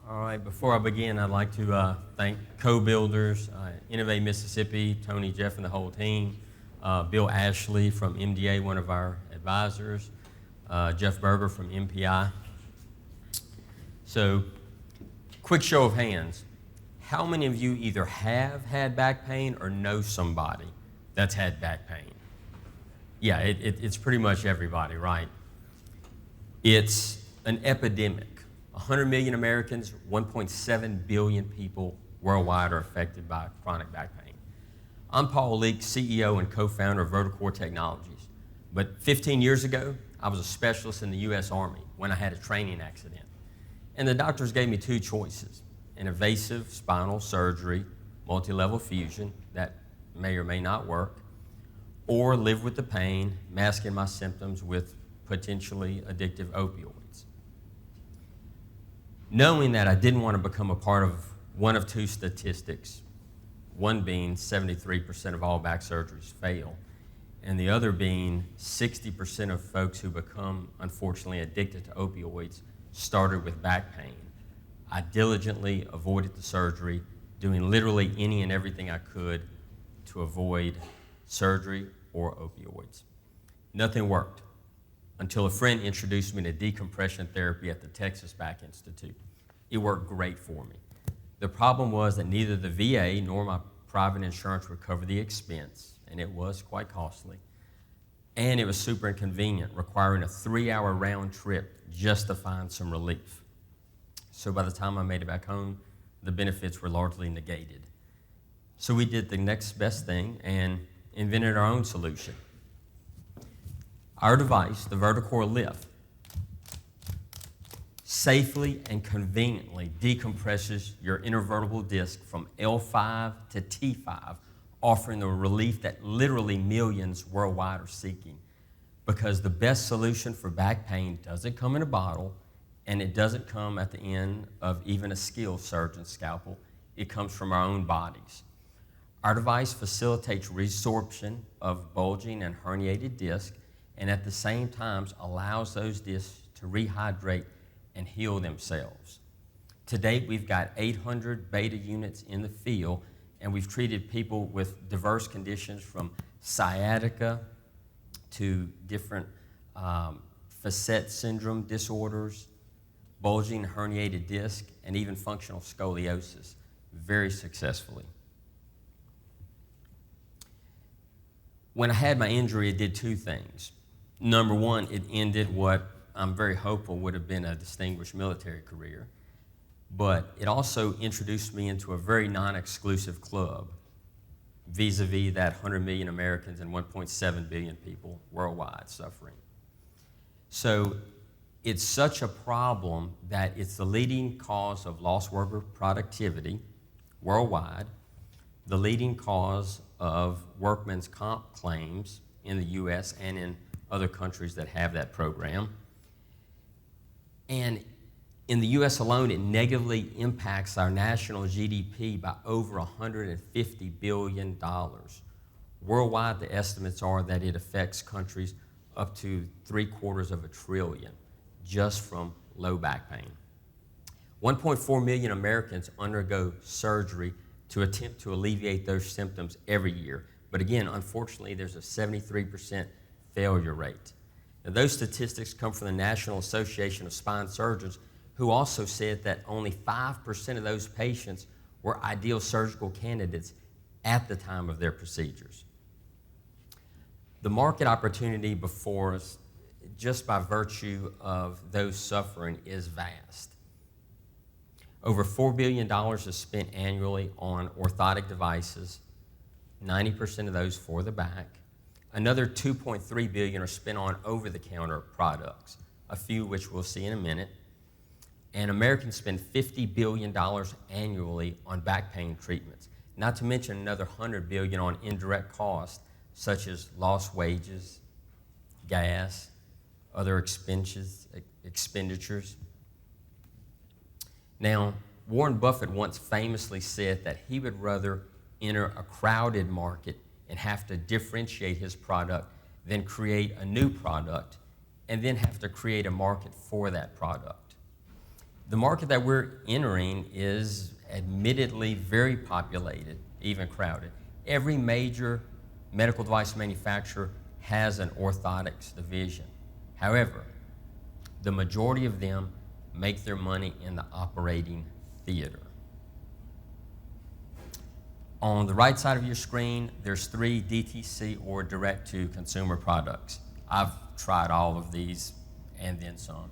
All right, before I begin, I'd like to thank Cobuilders, Innovate Mississippi, Tony, Jeff, and the whole team, Bill Ashley from MDA, one of our advisors, Jeff Berger from MPI. So, quick show of hands. How many of you either have had back pain or know somebody that's had back pain? Yeah, it's pretty much everybody, right? It's an epidemic. 100 million Americans, 1.7 billion people worldwide are affected by chronic back pain. I'm Paul Leake, CEO and co-founder of VerteCore Technologies. But 15 years ago, I was a specialist in the U.S. Army when I had a training accident. And the doctors gave me two choices: an invasive spinal surgery, multi-level fusion, that may or may not work, or live with the pain, masking my symptoms with potentially addictive opioids. Knowing that I didn't want to become a part of one of two statistics, one being 73% of all back surgeries fail, and the other being 60% of folks who become, unfortunately, addicted to opioids started with back pain, I diligently avoided the surgery, doing literally any and everything I could to avoid surgery or opioids. Nothing worked until a friend introduced me to decompression therapy at the Texas Back Institute. It worked great for me. The problem was that neither the VA nor my private insurance would cover the expense, and it was quite costly. And it was super inconvenient, requiring a 3-hour round trip just to find some relief. So by the time I made it back home, the benefits were largely negated. So we did the next best thing and invented our own solution. Our device, the VerteCore Lift, safely and conveniently decompresses your intervertebral disc from L5 to T5, offering the relief that literally millions worldwide are seeking. Because the best solution for back pain doesn't come in a bottle, and it doesn't come at the end of even a skilled surgeon's scalpel. It comes from our own bodies. Our device facilitates resorption of bulging and herniated disc, and at the same time allows those discs to rehydrate and heal themselves. To date, we've got 800 beta units in the field, and we've treated people with diverse conditions from sciatica to different facet syndrome disorders, bulging herniated disc, and even functional scoliosis very successfully. When I had my injury, it did two things. Number one, it ended what I'm very hopeful would have been a distinguished military career, but it also introduced me into a very non-exclusive club vis-a-vis that 100 million Americans and 1.7 billion people worldwide suffering. So it's such a problem that it's the leading cause of lost worker productivity worldwide, the leading cause of workman's comp claims in the U.S. and in other countries that have that program. And in the U.S. alone, it negatively impacts our national GDP by over $150 billion. Worldwide, the estimates are that it affects countries up to $750 billion just from low back pain. 1.4 million Americans undergo surgery to attempt to alleviate those symptoms every year. But again, unfortunately, there's a 73% failure rate. Now, those statistics come from the National Association of Spine Surgeons, who also said that only 5% of those patients were ideal surgical candidates at the time of their procedures. The market opportunity before us, just by virtue of those suffering, is vast. Over $4 billion is spent annually on orthopedic devices, 90% of those for the back. Another $2.3 billion are spent on over-the-counter products, a few which we'll see in a minute. And Americans spend $50 billion annually on back pain treatments, not to mention another $100 billion on indirect costs, such as lost wages, gas, other expenditures. Now, Warren Buffett once famously said that he would rather enter a crowded market and have to differentiate his product than create a new product and then have to create a market for that product. The market that we're entering is admittedly very populated, even crowded. Every major medical device manufacturer has an orthotics division. However, the majority of them make their money in the operating theater. On the right side of your screen, there's 3 DTC or direct-to-consumer products. I've tried all of these and then some.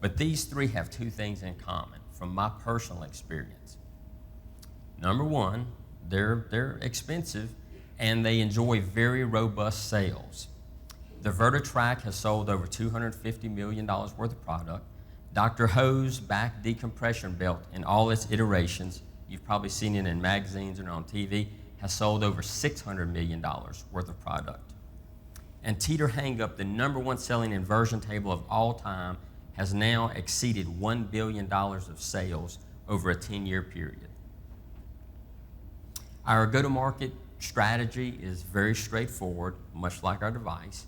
But these 3 have 2 things in common from my personal experience. Number 1, they're expensive and they enjoy very robust sales. The VerteTrack has sold over $250 million worth of product. Dr. Ho's back decompression belt in all its iterations, you've probably seen it in magazines or on TV, has sold over $600 million worth of product. And Teeter Hang-Up, the number 1 selling inversion table of all time, has now exceeded $1 billion of sales over a 10-year period. Our go-to-market strategy is very straightforward, much like our device.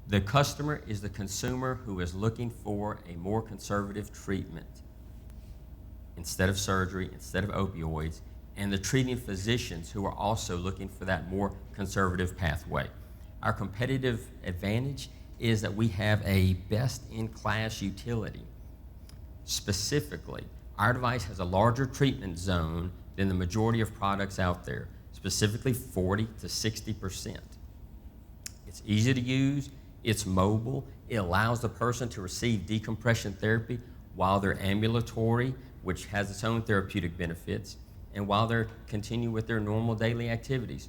The customer is the consumer who is looking for a more conservative treatment instead of surgery, instead of opioids, and the treating physicians who are also looking for that more conservative pathway. Our competitive advantage is that we have a best-in-class utility. Specifically, our device has a larger treatment zone than the majority of products out there, specifically 40 to 60%. It's easy to use, it's mobile, it allows the person to receive decompression therapy while they're ambulatory, which has its own therapeutic benefits, and while they're continuing with their normal daily activities.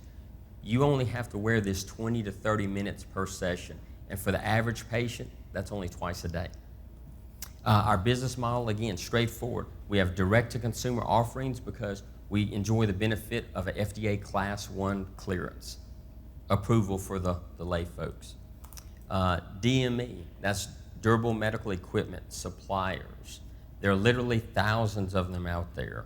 You only have to wear this 20 to 30 minutes per session, and for the average patient, that's only twice a day. Our business model, again, straightforward. We have direct-to-consumer offerings because we enjoy the benefit of an FDA Class 1 clearance, approval for the lay folks. DME, that's durable medical equipment suppliers. There are literally thousands of them out there.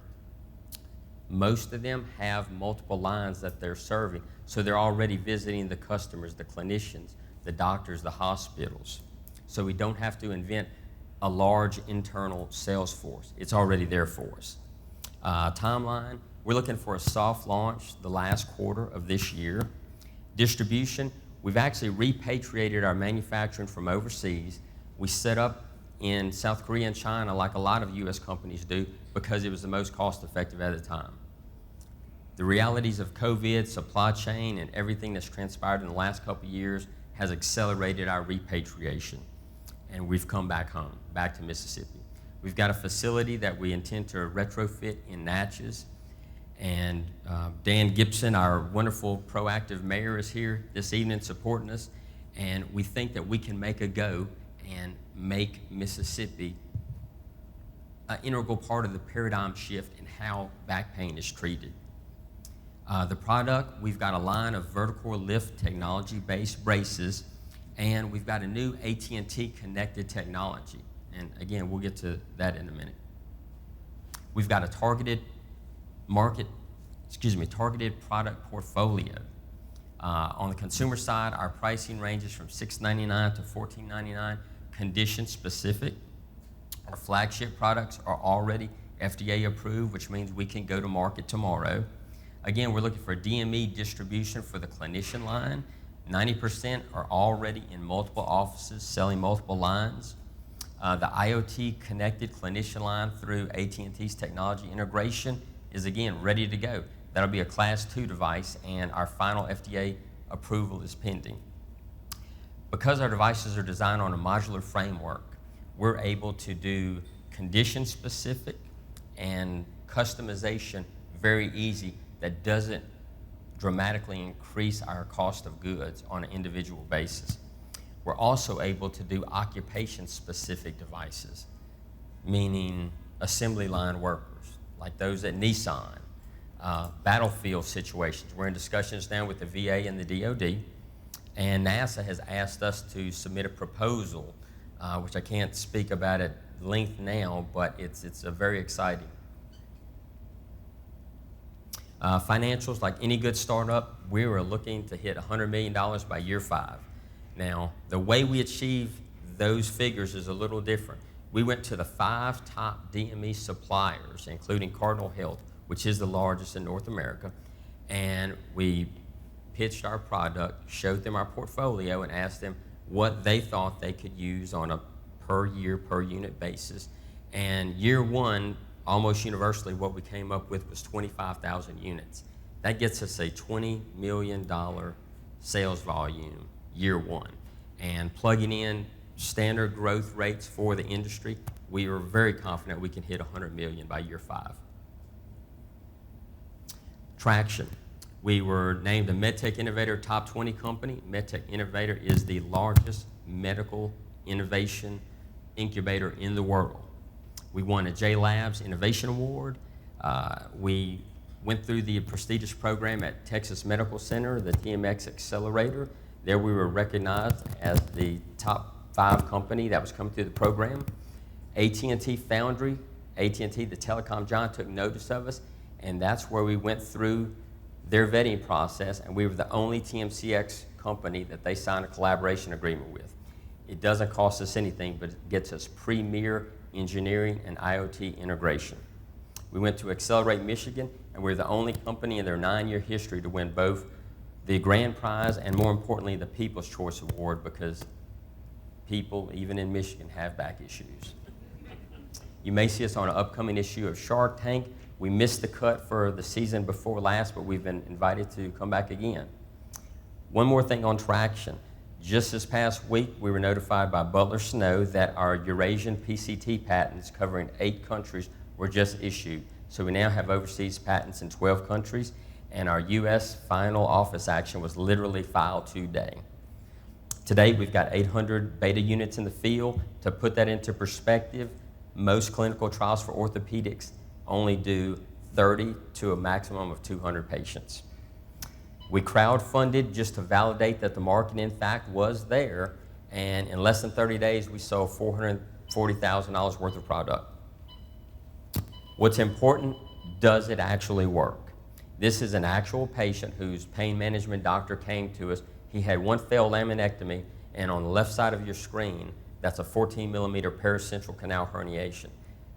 Most of them have multiple lines that they're serving, so they're already visiting the customers, the clinicians, the doctors, the hospitals. So we don't have to invent a large internal sales force. It's already there for us. Timeline, we're looking for a soft launch the last quarter of this year. Distribution, we've actually repatriated our manufacturing from overseas. We set up in South Korea and China like a lot of U.S. companies do because it was the most cost-effective at the time. The realities of COVID, supply chain, and everything that's transpired in the last couple of years has accelerated our repatriation, and we've come back home, back to Mississippi. We've got a facility that we intend to retrofit in Natchez, and Dan Gibson, our wonderful proactive mayor, is here this evening supporting us, and we think that we can make a go and make Mississippi an integral part of the paradigm shift in how back pain is treated. The product, we've got a line of VerteCore Lift technology-based braces, and we've got a new AT&T connected technology. And again, we'll get to that in a minute. We've got a targeted product portfolio. On the consumer side, our pricing ranges from $6.99 to $14.99, condition specific. Our flagship products are already FDA approved, which means we can go to market tomorrow. Again, we're looking for DME distribution for the clinician line. 90% are already in multiple offices selling multiple lines. The IoT connected clinician line through AT&T's technology integration is again ready to go. That'll be a Class 2 device, and our final FDA approval is pending. Because our devices are designed on a modular framework, we're able to do condition specific and customization very easy that doesn't dramatically increase our cost of goods on an individual basis. We're also able to do occupation-specific devices, meaning assembly line workers, like those at Nissan, battlefield situations. We're in discussions now with the VA and the DoD, and NASA has asked us to submit a proposal, which I can't speak about at length now, but it's a very exciting. Financials, like any good startup, we were looking to hit $100 million by year 5. Now, the way we achieve those figures is a little different. We went to the 5 top DME suppliers, including Cardinal Health, which is the largest in North America, and we pitched our product, showed them our portfolio, and asked them what they thought they could use on a per year, per unit basis. And year one, almost universally, what we came up with was 25,000 units. That gets us a $20 million sales volume year one. And plugging in standard growth rates for the industry, we were very confident we can hit 100 million by year 5. Traction. We were named a MedTech Innovator Top 20 company. MedTech Innovator is the largest medical innovation incubator in the world. We won a J Labs Innovation Award. We went through the prestigious program at Texas Medical Center, the TMX Accelerator. There we were recognized as the top 5 company that was coming through the program. AT&T Foundry, AT&T, the telecom giant, took notice of us, and that's where we went through their vetting process, and we were the only TMCX company that they signed a collaboration agreement with. It doesn't cost us anything, but it gets us premier engineering and IoT integration. We went to Accelerate Michigan, and we're the only company in their 9-year history to win both the grand prize and, more importantly, the People's Choice Award, because people, even in Michigan, have back issues. You may see us on an upcoming issue of Shark Tank. We missed the cut for the season before last, but we've been invited to come back again. One more thing on traction. Just this past week, we were notified by Butler Snow that our Eurasian PCT patents covering 8 countries were just issued. So we now have overseas patents in 12 countries, and our U.S. final office action was literally filed today. Today, we've got 800 beta units in the field. To put that into perspective, most clinical trials for orthopedics only do 30 to a maximum of 200 patients. We crowdfunded just to validate that the market, in fact, was there, and in less than 30 days, we sold $440,000 worth of product. What's important, does it actually work? This is an actual patient whose pain management doctor came to us. He had 1 failed laminectomy, and on the left side of your screen, that's a 14 millimeter paracentral canal herniation.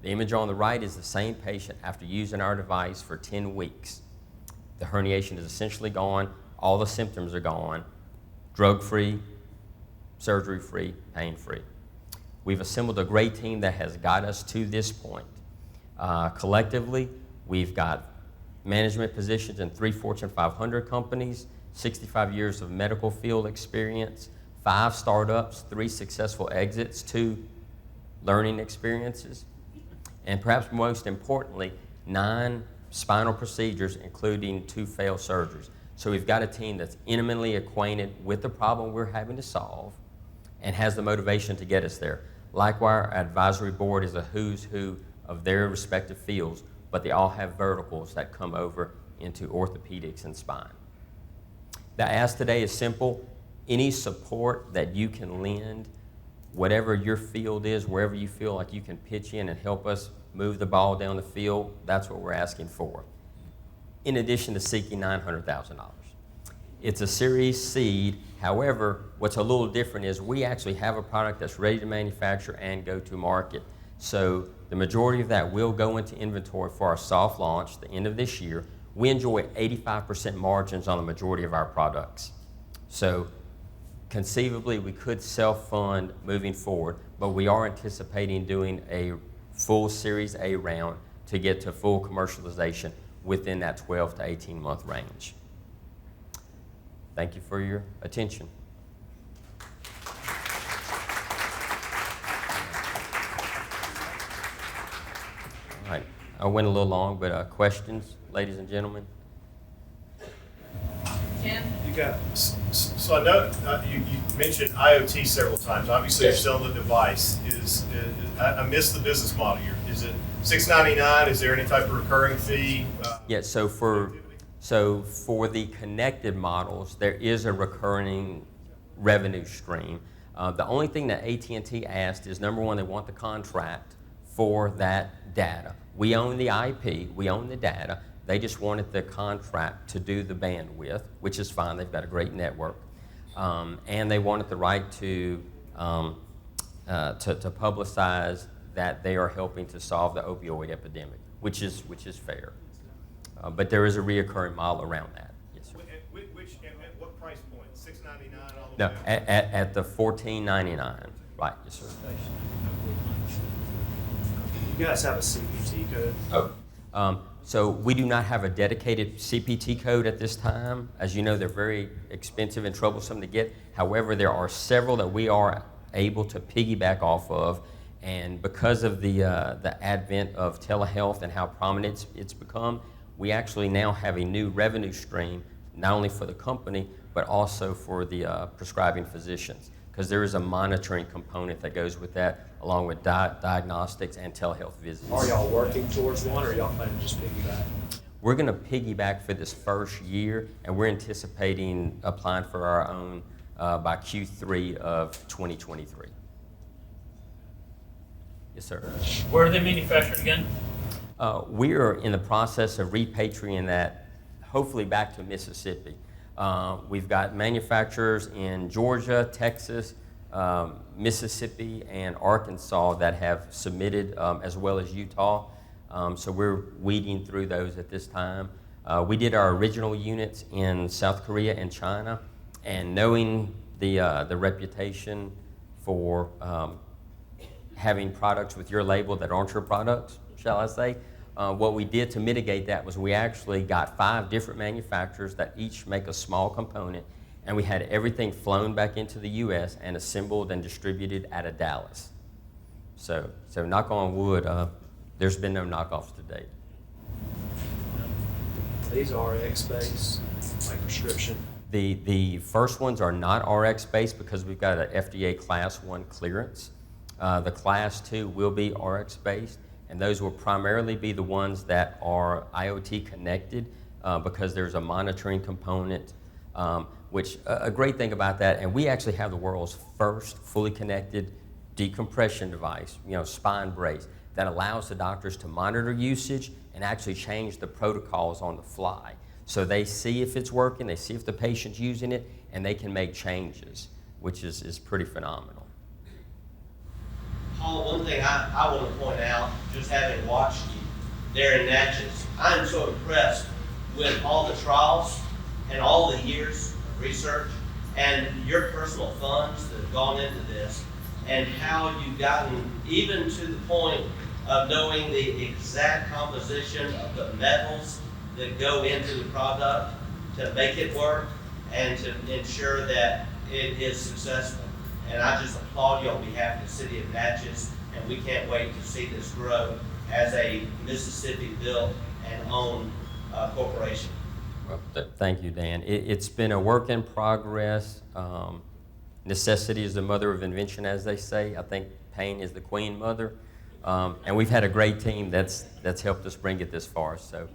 The image on the right is the same patient after using our device for 10 weeks. The herniation is essentially gone, all the symptoms are gone, drug-free, surgery-free, pain-free. We've assembled a great team that has got us to this point. Collectively, we've got management positions in 3 Fortune 500 companies, 65 years of medical field experience, 5 startups, 3 successful exits, 2 learning experiences, and perhaps most importantly, 9 spinal procedures, including 2 failed surgeries. So we've got a team that's intimately acquainted with the problem we're having to solve and has the motivation to get us there. Likewise, our advisory board is a who's who of their respective fields, but they all have verticals that come over into orthopedics and spine. The ask today is simple. Any support that you can lend, whatever your field is, wherever you feel like you can pitch in and help us move the ball down the field, that's what we're asking for, in addition to seeking $900,000. It's a Series seed. However, what's a little different is we actually have a product that's ready to manufacture and go to market. So the majority of that will go into inventory for our soft launch the end of this year. We enjoy 85% margins on the majority of our products. So conceivably, we could self-fund moving forward, but we are anticipating doing a full Series A round to get to full commercialization within that 12 to 18 month range. Thank you for your attention. All right, I went a little long, but questions, ladies and gentlemen? Jim? You got it. So I know you mentioned IoT several times. Obviously, Yes. you're selling the device. I missed the business model here. Is it $6.99? Is there any type of recurring fee? Yeah, so for the connected models, there is a recurring revenue stream. The only thing that AT&T asked is, number one, they want the contract for that data. We own the IP, we own the data. They just wanted the contract to do the bandwidth, which is fine. They've got a great network. And they wanted the right to publicize that they are helping to solve the opioid epidemic, which is fair. But there is a reoccurring model around that. Yes, sir. At what price point? $6.99 all the No, way up? at the $14.99. Right. Yes, sir. You guys have a CPT code? So we do not have a dedicated CPT code at this time. As you know, they're very expensive and troublesome to get. However, there are several that we are able to piggyback off of, and because of the advent of telehealth and how prominent it's become, we actually now have a new revenue stream, not only for the company, but also for the prescribing physicians, because there is a monitoring component that goes with that, along with diagnostics and telehealth visits. Are y'all working towards one, or y'all planning to just piggyback? We're going to piggyback for this first year, and we're anticipating applying for our own by Q3 of 2023. Yes, sir. Where are they manufactured again? We are in the process of repatriating that, hopefully back to Mississippi. We've got manufacturers in Georgia, Texas, Mississippi, and Arkansas that have submitted, as well as Utah. So we're weeding through those at this time. We did our original units in South Korea and China, and knowing the reputation for having products with your label that aren't your products, shall I say, what we did to mitigate that was we actually got 5 different manufacturers that each make a small component, and we had everything flown back into the U.S. and assembled and distributed out of Dallas. So knock on wood, there's been no knockoffs to date. These are RX-based, like prescription. The first ones are not RX-based because we've got an FDA Class 1 clearance. The Class 2 will be RX-based, and those will primarily be the ones that are IoT connected because there's a monitoring component, which a great thing about that, and we actually have the world's first fully connected decompression device, spine brace, that allows the doctors to monitor usage and actually change the protocols on the fly. So they see if it's working, they see if the patient's using it, and they can make changes, which is pretty phenomenal. Paul, one thing I want to point out, just having watched you there in Natchez, I'm so impressed with all the trials and all the years of research and your personal funds that have gone into this, and how you've gotten even to the point of knowing the exact composition of the metals that go into the product to make it work and to ensure that it is successful. And I just applaud you on behalf of the city of Natchez, and we can't wait to see this grow as a Mississippi-built and owned corporation. Well, thank you, Dan. It's been a work in progress. Necessity is the mother of invention, as they say. I think pain is the queen mother. And we've had a great team that's helped us bring it this far. So,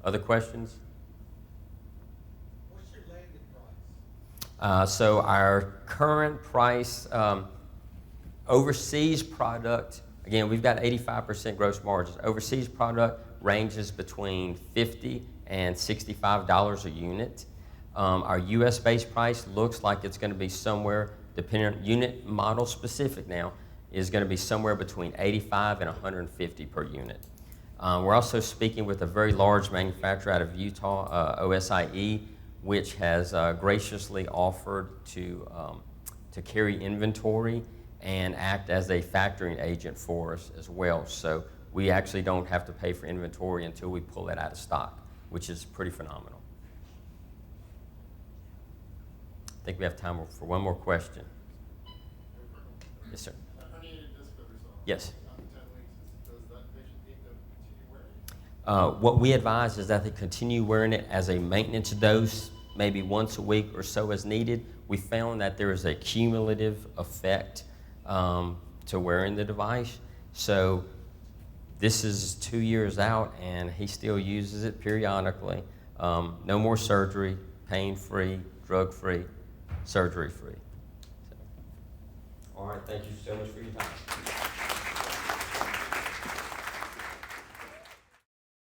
other questions? What's your landed price? So our current price, overseas product, again, we've got 85% gross margins. Overseas product ranges between $50 and $65 a unit. Our US-based price looks like it's going to be somewhere, depending on unit model specific now, is going to be somewhere between $85 and $150 per unit. We're also speaking with a very large manufacturer out of Utah, OSIE, which has graciously offered to carry inventory and act as a factoring agent for us as well. So we actually don't have to pay for inventory until we pull it out of stock, which is pretty phenomenal. I think we have time for one more question. Yes, sir. Yes. What we advise is that they continue wearing it as a maintenance dose, maybe once a week or so as needed. We found that there is a cumulative effect to wearing the device. So this is 2 years out, and he still uses it periodically. No more surgery, pain-free, drug-free, surgery-free. So, all right, thank you so much for your time.